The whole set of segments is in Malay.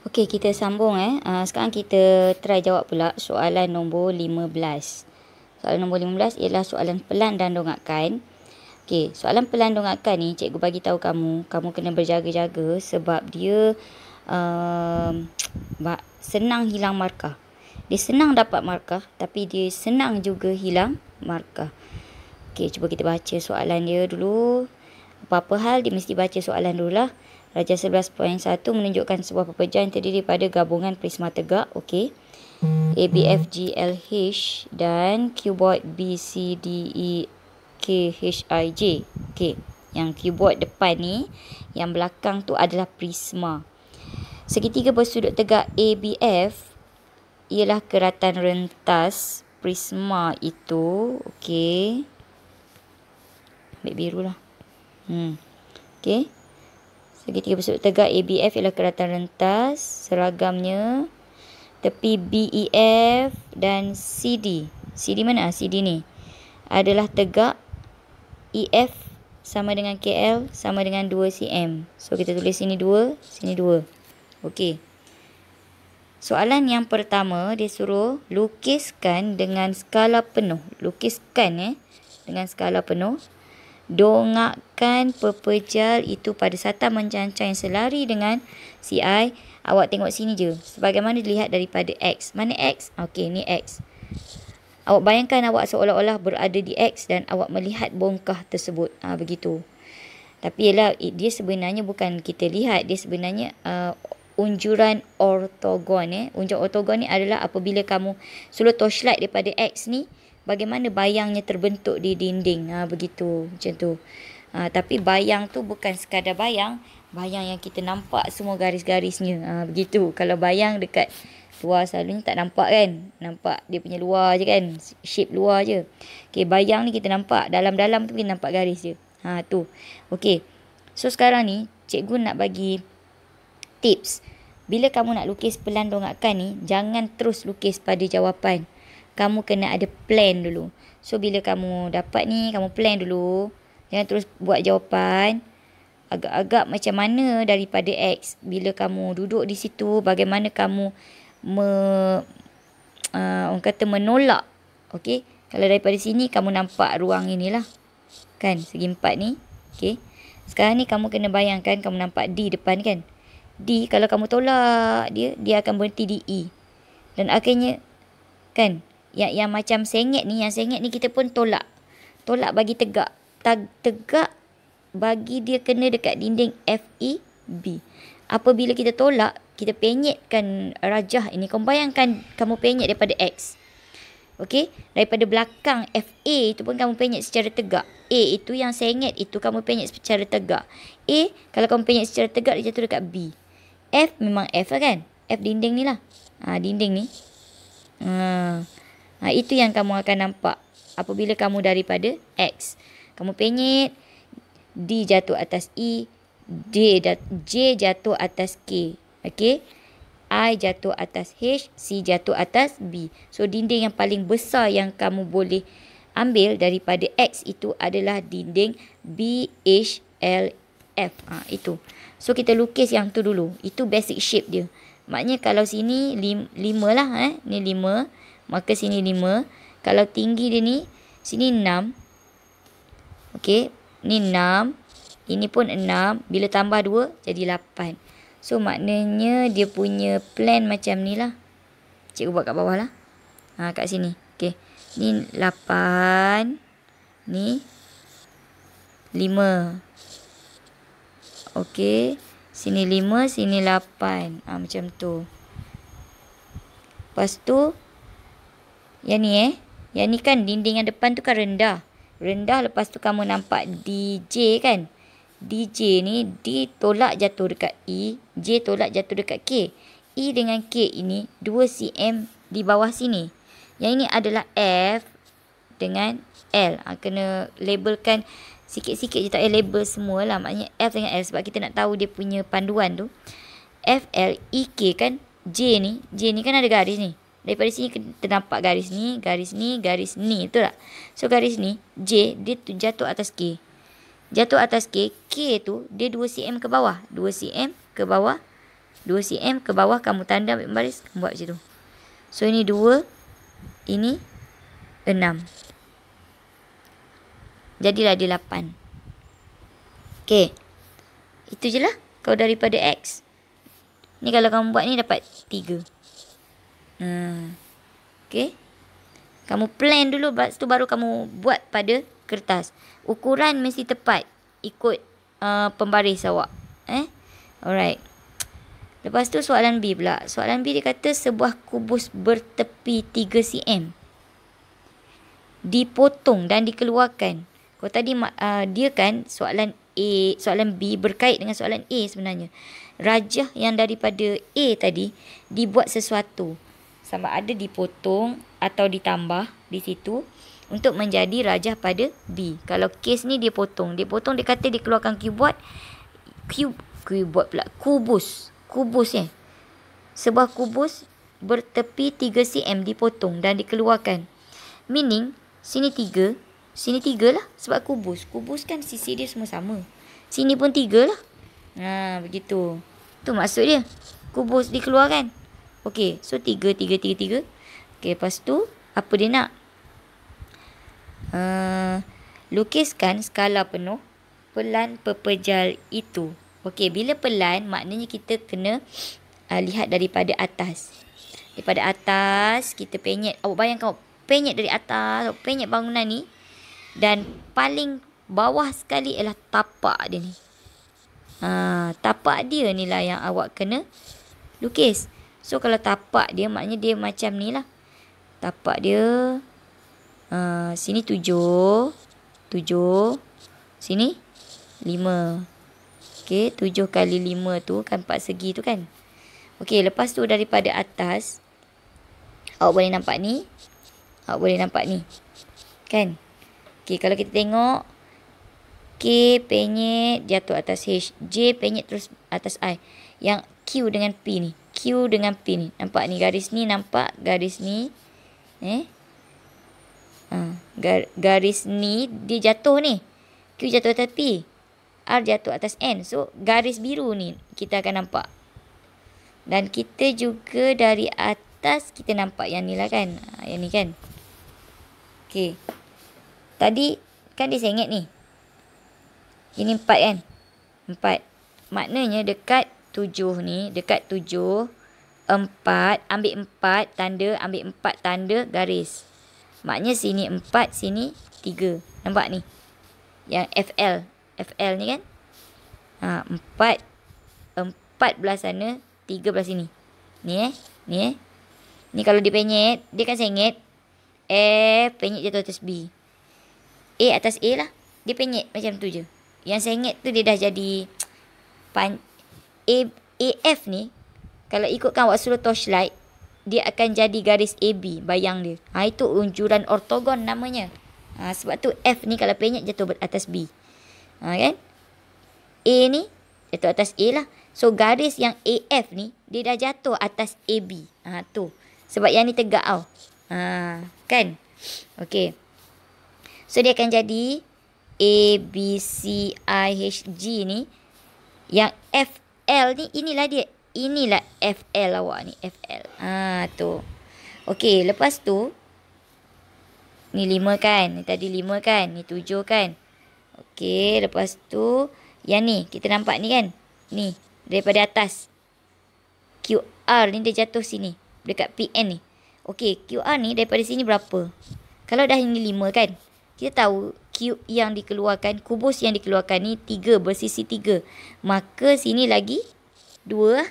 Okey, kita sambung sekarang kita try jawab pula soalan nombor 15. Soalan nombor 15 ialah soalan pelan dan dongakkan. Okey, soalan pelan dongakkan ni cikgu bagi tahu kamu kena berjaga-jaga sebab dia senang hilang markah. Dia senang dapat markah tapi dia senang juga hilang markah. Okey, cuba kita baca soalan dia dulu. Apa-apa hal dia mesti baca soalan dululah. Darjah 11.1 menunjukkan sebuah pepejahan terdiri pada gabungan prisma tegak, okey. ABFGLH dan cuboid BCDEKHIJ. Okey, yang cuboid depan ni, yang belakang tu adalah prisma. Segitiga bersudut tegak ABF ialah keratan rentas prisma itu, okey. Ambil biru lah. Okey. Segitiga bersudut tegak ABF ialah keratan rentas, seragamnya tepi BEF dan CD. CD mana? CD ni adalah tegak. EF sama dengan KL sama dengan 2 cm. So kita tulis sini 2, sini 2. Okey. Soalan yang pertama dia suruh lukiskan dengan skala penuh. Lukiskan dengan skala penuh. Dongakkan pepejal itu pada sata mencancang yang selari dengan CI. Awak tengok sini je. Sebagaimana dilihat daripada X. Mana X? Okey, ni X. Awak bayangkan awak seolah-olah berada di X dan awak melihat bongkah tersebut. Begitu. Tapi ialah dia sebenarnya bukan kita lihat. Dia sebenarnya unjuran ortogon. Unjuran ortogon ni adalah apabila kamu suluh torchlight daripada X ni, bagaimana bayangnya terbentuk di dinding. Begitu, macam tu. Tapi bayang tu bukan sekadar bayang. Bayang yang kita nampak semua garis-garisnya. Begitu. Kalau bayang dekat luar selalunya tak nampak kan. Nampak dia punya luar je kan. Shape luar je. Okay, bayang ni kita nampak. Dalam-dalam tu kita nampak garis je. Tu. Okay. So sekarang ni cikgu nak bagi tips. Bila kamu nak lukis pelan dongakkan ni, jangan terus lukis pada jawapan. Kamu kena ada plan dulu. So, bila kamu dapat ni, kamu plan dulu. Jangan terus buat jawapan. Agak-agak macam mana daripada X. Bila kamu duduk di situ, bagaimana kamu orang kata menolak. Okey. Kalau daripada sini, kamu nampak ruang inilah. Kan, segi 4 ni. Okey. Sekarang ni kamu kena bayangkan, kamu nampak D depan kan. D, kalau kamu tolak dia akan berhenti di E. Dan akhirnya, kan, yang macam sengit ni, kita pun tolak. Tolak bagi tegak. Tegak bagi dia kena dekat dinding FEB. Apabila kita tolak, kita penyetkan rajah ini. Kamu bayangkan kamu penyet daripada X. Okey? Daripada belakang FA itu pun kamu penyet secara tegak. A itu yang sengit itu kamu penyet secara tegak. A, kalau kamu penyet secara tegak, dia jatuh dekat B. F memang F lah kan? F dinding ni lah. Dinding ni. Itu yang kamu akan nampak apabila kamu daripada X. Kamu penyet, D jatuh atas E, J jatuh atas K. Okey? I jatuh atas H, C jatuh atas B. So, dinding yang paling besar yang kamu boleh ambil daripada X itu adalah dinding BHLF. Itu. So, kita lukis yang tu dulu. Itu basic shape dia. Maknanya kalau sini 5 lah. Ni 5. Maka sini 5. Kalau tinggi dia ni, sini 6. Okey. Ni 6. Ini pun 6. Bila tambah 2, jadi 8. So, maknanya dia punya plan macam ni lah. Cikgu buat kat bawah lah. Kat sini. Okey. Ni 8. Ni 5. Okey. Sini 5, sini 8. Macam tu. Lepas tu, yang ni yang ni kan dinding yang depan tu kan rendah. Rendah, lepas tu kamu nampak DJ kan. DJ ni D tolak jatuh dekat E, J tolak jatuh dekat K. E dengan K ini 2 cm di bawah sini. Yang ini adalah F dengan L. Kena labelkan sikit-sikit je, tak payah label semua lah. Maknanya F dengan L sebab kita nak tahu dia punya panduan tu. F, L, E, K kan. J ni kan ada garis ni. Daripada sini kita nampak garis ni, garis ni, garis ni. Betul tak? So, garis ni, J, dia tu jatuh atas K. Jatuh atas K, K tu dia 2 cm ke bawah. 2 cm ke bawah 2 cm ke bawah kamu tanda ambil baris, kamu buat macam tu. So ini 2, ini 6. Jadilah dia 8. Okey. Itu je lah. Kalau daripada X. Ni kalau kamu buat ni dapat 3. Okey. Kamu plan dulu, lepas tu baru kamu buat pada kertas. Ukuran mesti tepat ikut pembaris awak. Alright. Lepas tu soalan B pula. Soalan B dia kata sebuah kubus bertepi 3 cm dipotong dan dikeluarkan. Kalau tadi dia kan soalan B berkait dengan soalan A sebenarnya. Rajah yang daripada A tadi dibuat sesuatu. Sama ada dipotong atau ditambah di situ untuk menjadi rajah pada B. Kalau kes ni dia potong. Dia kata dia keluarkan kubus. Sebuah kubus bertepi 3 cm dipotong dan dikeluarkan. Meaning, sini 3 lah sebab kubus. Kubus kan sisi dia semua sama. Sini pun 3 lah. Begitu. Tu maksud dia. Kubus dikeluarkan. Okey, so 3. Okey, lepas tu apa dia nak? Lukiskan skala penuh pelan pepejal itu. Okey, bila pelan maknanya kita kena lihat daripada atas. Daripada atas kita penyet. Awak bayangkan awak penyet dari atas, awak penyet bangunan ni dan paling bawah sekali ialah tapak dia ni. Tapak dia ni lah yang awak kena lukis. So kalau tapak dia maknanya dia macam ni lah. Tapak dia sini 7, sini 5. Okey, 7 kali 5 tu kan 4 segi tu kan. Okey, lepas tu daripada atas awak boleh nampak ni. Kan? Okey, kalau kita tengok K penyet jatuh atas H, J penyet terus atas I. Yang Q dengan P ni. Nampak ni garis ni, nampak garis ni. Garis ni dia jatuh ni. Q jatuh atas P. R jatuh atas N. So, garis biru ni kita akan nampak. Dan kita juga dari atas kita nampak yang ni lah kan. Yang ni kan. Okey. Tadi kan dia sengit ni. Ini 4 kan. 4. Maknanya dekat 7 ni. Dekat 7. 4. Ambil 4 tanda. Ambil 4 tanda garis. Maknanya sini 4. Sini 3. Nampak ni. Yang FL ni kan. 4 belah sana, 3 belah sini. Ni. Ni kalau dia penyet, dia kan sengit. Penyet jatuh atas B. A atas A lah. Dia penyet macam tu je. Yang sengit tu dia dah jadi AF ni. Kalau ikutkan awak suruh torchlight, dia akan jadi garis AB. Bayang dia. Itu unjuran ortogon namanya. Sebab tu F ni kalau penyet jatuh atas B. Kan? A ni jatuh atas A lah. So garis yang AF ni dia dah jatuh atas AB. Tu. Sebab yang ni tegak tau. Kan? Okey. So dia akan jadi A, B, C, I, H, G ni. Yang FL ni inilah dia. Inilah FL awak ni. FL. Tu. Okey. Lepas tu. Ni 5 kan. Ni tadi 5 kan. Ni 7 kan. Okey, lepas tu yang ni kita nampak ni kan. Ni daripada atas. QR ni dia jatuh sini dekat PN ni. Okey, QR ni daripada sini berapa? Kalau dah ini 5 kan. Kita tahu Q yang dikeluarkan, kubus yang dikeluarkan ni 3 bersisi 3. Maka sini lagi 2 lah.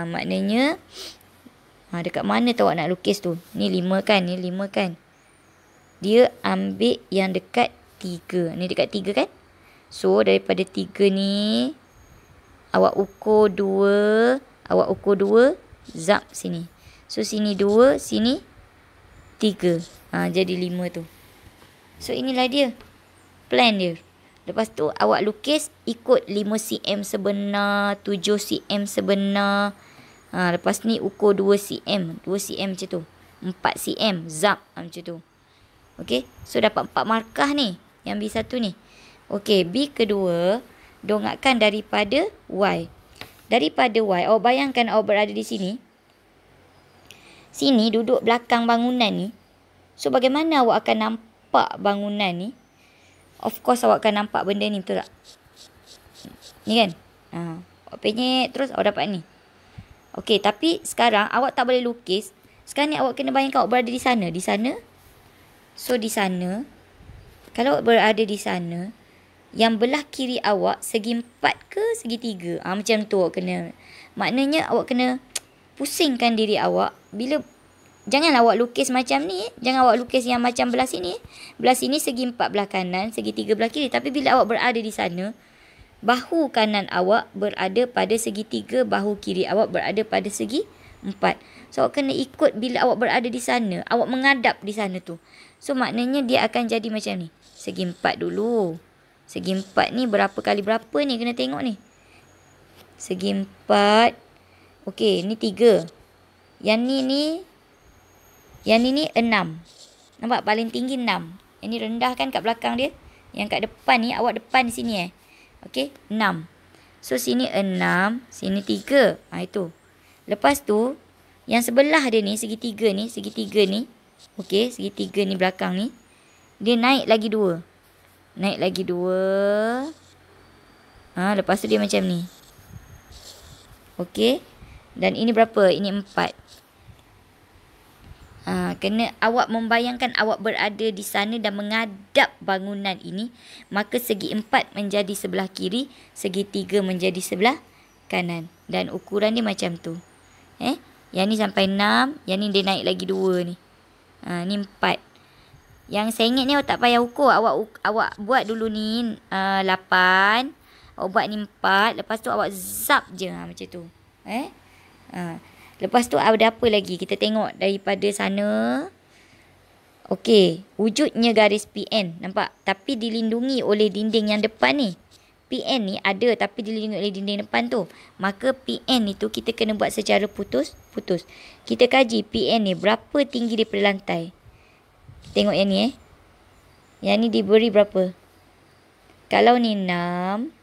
Maknanya dekat mana tahu awak nak lukis tu? Ni 5 kan, ni 5 kan. Dia ambil yang dekat 3. Ni dekat 3 kan? So, daripada 3 ni, awak ukur 2. Awak ukur 2. Zap sini. So, sini 2. Sini 3. Jadi 5 tu. So, inilah dia. Plan dia. Lepas tu, awak lukis ikut 5 cm sebenar. 7 cm sebenar. Lepas ni, ukur 2 cm. 2 cm macam tu. 4 cm. Zap macam tu. Okey, so dapat 4 markah ni. Yang B1 ni. Okey, B kedua, dongakkan daripada Y. Daripada Y, awak bayangkan awak berada di sini. Sini duduk belakang bangunan ni. So, bagaimana awak akan nampak bangunan ni? Of course, awak akan nampak benda ni, betul tak? Ni kan? Awak penyek terus awak dapat ni. Okey, tapi sekarang awak tak boleh lukis. Sekarang ni awak kena bayangkan awak berada di sana. Di sana. So, di sana. Kalau awak berada di sana, yang belah kiri awak segi 4 ke segi 3? Macam tu awak kena. Maknanya awak kena pusingkan diri awak. Janganlah awak lukis macam ni. Jangan awak lukis yang macam belah sini. Belah sini segi 4 belah kanan, segi 3 belah kiri. Tapi bila awak berada di sana, bahu kanan awak berada pada segi 3, bahu kiri awak berada pada segi 4. So, awak kena ikut bila awak berada di sana. Awak menghadap di sana tu. So, maknanya dia akan jadi macam ni. Segi 4 dulu. Segi 4 ni berapa kali berapa ni? Kena tengok ni. Segi 4. Okey, ni 3. Yang ni 6. Nampak? Paling tinggi 6. Yang ni rendah kan kat belakang dia. Yang kat depan ni, awak depan di sini Okey, 6. So, sini 6. Sini 3. Itu. Lepas tu, yang sebelah dia ni, segi 3 ni. Segi 3 ni. Okey, segi 3 ni belakang ni. Dia naik lagi 2. Naik lagi 2. Lepas tu dia macam ni. Okey. Dan ini berapa? Ini 4. Kena awak membayangkan awak berada di sana dan menghadap bangunan ini. Maka segi 4 menjadi sebelah kiri. Segi 3 menjadi sebelah kanan. Dan ukuran dia macam tu. Yang ni sampai 6. Yang ni dia naik lagi 2 ni. Ni 4. Yang saya ingat ni awak tak payah ukur. Awak buat dulu ni 8. Awak buat ni 4. Lepas tu awak zap je. Macam tu. Lepas tu ada apa lagi? Kita tengok daripada sana. Okey. Wujudnya garis PN. Nampak? Tapi dilindungi oleh dinding yang depan ni. PN ni ada tapi dilindungi oleh dinding depan tu. Maka PN itu kita kena buat secara putus-putus. Kita kaji PN ni berapa tinggi daripada lantai. Tengok yang ni Yang ni diberi berapa? Kalau ni 6.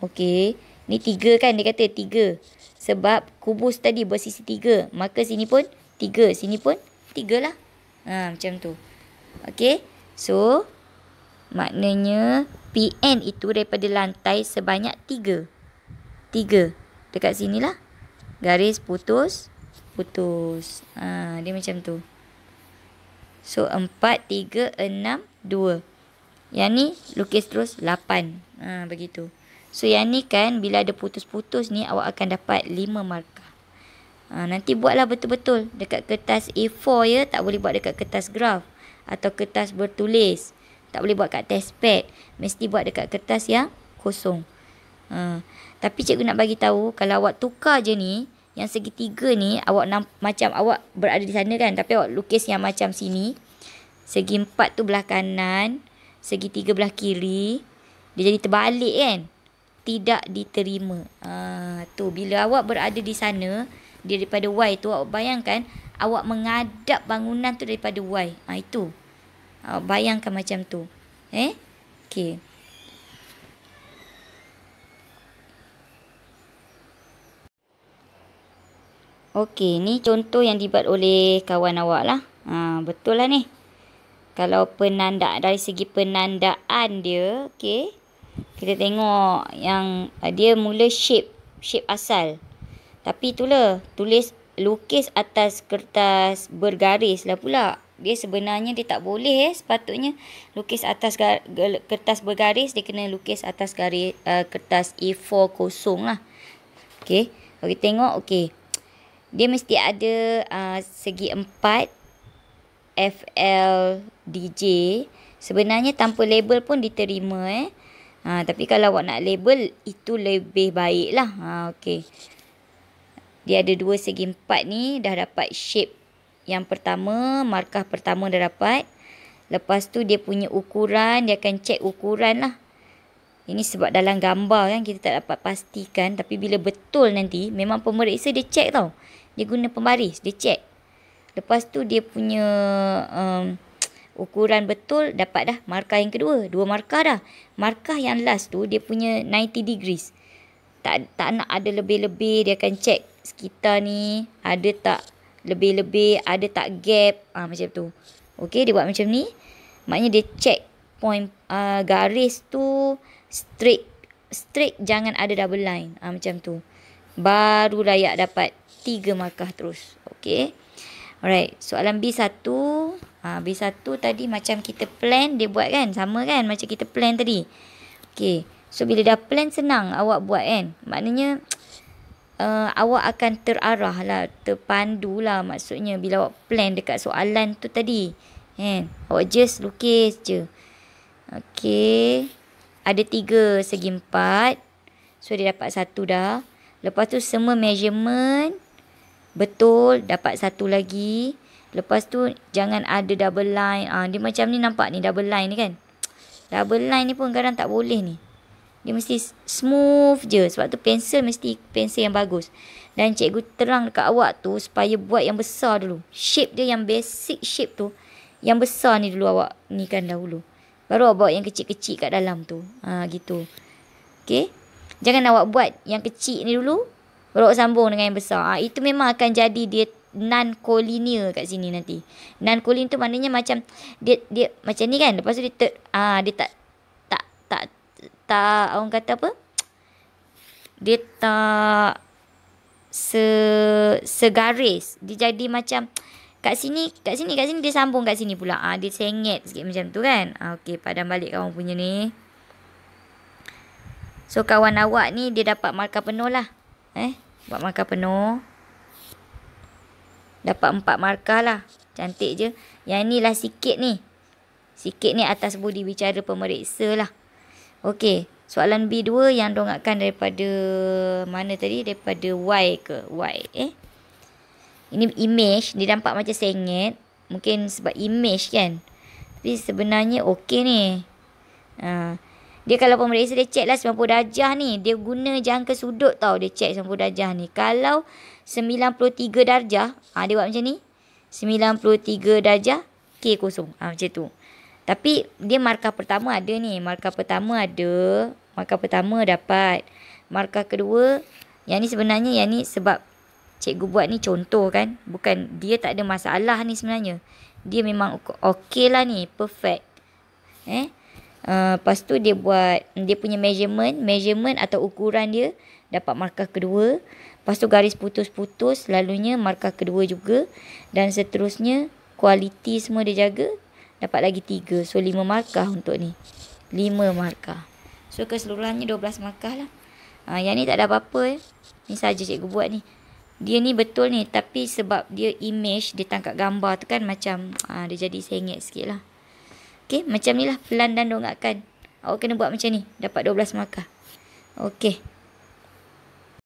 Okey. Ni 3 kan? Dia kata 3. Sebab kubus tadi bersisi 3. Maka sini pun 3. Sini pun 3 lah. Macam tu. Okey. So, maknanya PN itu daripada lantai sebanyak 3. 3. Dekat sini lah. Garis putus. Dia macam tu. So, 4, 3, 6, 2. Yang ni lukis terus 8. Begitu. So, yang ni kan bila ada putus-putus ni awak akan dapat 5 markah. Nanti buatlah betul-betul. Dekat kertas A4 tak boleh buat dekat kertas graf. Atau kertas bertulis. Tak boleh buat kat test pad. Mesti buat dekat kertas yang kosong. Tapi cikgu nak bagi tahu kalau awak tukar je ni. Yang segi 3 ni macam awak berada di sana kan. Tapi awak lukis yang macam sini. Segi 4 tu belah kanan. Segi 3 belah kiri. Dia jadi terbalik kan. Tidak diterima. Tu bila awak berada di sana, daripada Y tu awak bayangkan awak menghadap bangunan tu daripada Y. Itu. Awak bayangkan macam tu. Okey. Okey, ni contoh yang dibuat oleh kawan awak lah. Betul lah ni. Kalau dari segi penandaan dia, okey. Kita tengok yang dia mula shape asal. Tapi itulah lukis atas kertas bergaris lah pula. Dia sebenarnya dia tak boleh sepatutnya lukis atas kertas bergaris. Dia kena lukis atas kertas A4 kosong lah. Okey. Okey, tengok. Okey. Dia mesti ada segi 4 FLDJ. Sebenarnya tanpa label pun diterima tapi kalau awak nak label, itu lebih baik lah. Okey. Dia ada 2 segi 4 ni. Dah dapat shape yang pertama. Markah pertama dah dapat. Lepas tu dia punya ukuran. Dia akan check ukuran lah. Ini sebab dalam gambar kan kita tak dapat pastikan. Tapi bila betul nanti, memang pemeriksa dia check tau. Dia guna pembaris. Dia check. Lepas tu dia punya ukuran betul, dapat dah markah yang kedua. 2 markah dah. Markah yang last tu dia punya 90 degrees. tak nak ada lebih-lebih, dia akan check sekitar ni ada tak lebih-lebih, ada tak gap, macam tu. Okey, dia buat macam ni. Maknanya dia check point garis tu straight, jangan ada double line. Macam tu. Baru layak dapat 3 markah terus. Okey. Alright, soalan B1. B1 tadi macam kita plan dia buat kan, sama kan macam kita plan tadi. Okey. So bila dah plan senang awak buat kan. Maknanya awak akan terarah lah, terpandu lah maksudnya bila awak plan dekat soalan tu tadi. Kan? Awak just lukis je. Okey. Ada 3 segi 4. So dia dapat 1 dah. Lepas tu semua measurement betul, dapat 1 lagi. Lepas tu jangan ada double line. Dia macam ni, nampak ni double line ni kan. Double line ni pun kadang tak boleh ni. Dia mesti smooth je. Sebab tu pensel mesti pensel yang bagus. Dan cikgu terang dekat awak tu supaya buat yang besar dulu. Shape dia yang basic shape tu, yang besar ni dulu awak ni kan dahulu. Baru awak buat yang kecil-kecil kat dalam tu. Gitu. Okay. Jangan awak buat yang kecil ni dulu, baru awak sambung dengan yang besar. Itu memang akan jadi dia non-collinear kat sini nanti. Non-collinear tu maknanya macam dia macam ni kan. Lepas tu dia dia tak orang kata apa? Dia tak segaris. Dia jadi macam kat sini dia sambung kat sini pula. Dia sengit sikit macam tu kan. Okey, padam balik kawan punya ni. So kawan awak ni dia dapat markah penuh lah. Buat markah penuh. Dapat 4 markah lah. Cantik je. Yang ni lah sikit ni. Sikit ni atas budi bicara pemeriksa lah. Okey. Soalan B2 yang dongakkan daripada mana tadi? Daripada Y ke? Y. Ini image. Dia nampak macam sengit. Mungkin sebab image kan. Tapi sebenarnya okey ni. Dia kalau pemeriksa dia check lah 90 darjah ni. Dia guna jangka sudut tau. Dia check 90 darjah ni. Kalau 93 darjah. Dia buat macam ni. 93 darjah. K0. Macam tu. Tapi dia markah pertama ada ni. Markah pertama ada. Markah pertama dapat. Markah kedua. Yang ni sebenarnya yang ni sebab cikgu buat ni contoh kan. Bukan dia tak ada masalah ni sebenarnya. Dia memang okey lah ni. Perfect. Lepas tu dia buat dia punya measurement atau ukuran dia, dapat markah kedua. Lepas tu garis putus-putus selalunya markah kedua juga. Dan seterusnya kualiti semua dia jaga, dapat lagi 3. So 5 markah untuk ni. 5 markah. So keseluruhannya 12 markah lah. Yang ni tak ada apa-apa. Ni saja cikgu buat ni. Dia ni betul ni, tapi sebab dia image, dia tangkap gambar tu kan macam dia jadi sengit sikit lah. Okey, macam ni lah pelan dan dongakkan. Awak kena buat macam ni, dapat 12 markah. Okey.